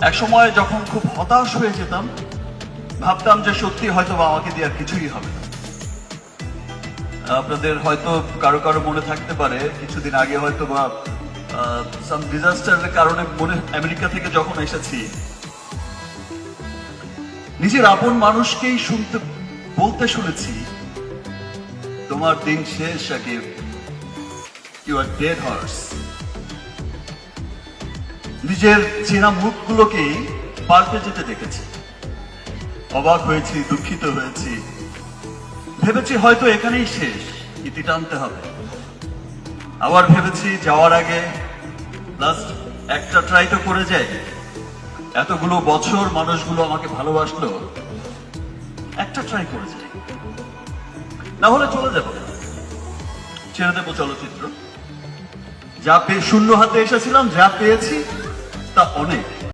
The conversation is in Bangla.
এক সময় যখন খুব হতাশ হয়ে যেতাম, ভাবতাম যে সত্যি হয়তো বা আমাকে দিয়ে আর কিছুই হবে না। আপনাদের হয়তো কারো কারো মনে থাকতে পারে কিছুদিন আগে হয়তো বা সাম ডিজাস্টারের কারণে মনে আমেরিকা থেকে যখন এসেছি, নিজের আপন মানুষকেই বলতে শুনেছি, তোমার দিন শেষ, Shakib, you are dead horse. নিজের চেনা মুখগুলোকেই পাল্টে যেতে দেখেছি। অবাক হয়েছি, দুঃখিত হয়েছি, ভেবেছি হয়তো এখানেই শেষ, ইতি টানতে হবে। আবার ভেবেছি যাওয়ার আগে লাস্ট একটা ট্রাই তো করে যাই। এতগুলো বছর মানুষগুলো আমাকে ভালোবাসলো, একটা ট্রাই করে যাই, না হলে চলে যাবো, ছেড়ে দেবো চলচ্চিত্র। যা পেয়ে শূন্য হাতে এসেছিলাম, যা পেয়েছি তা অনেক।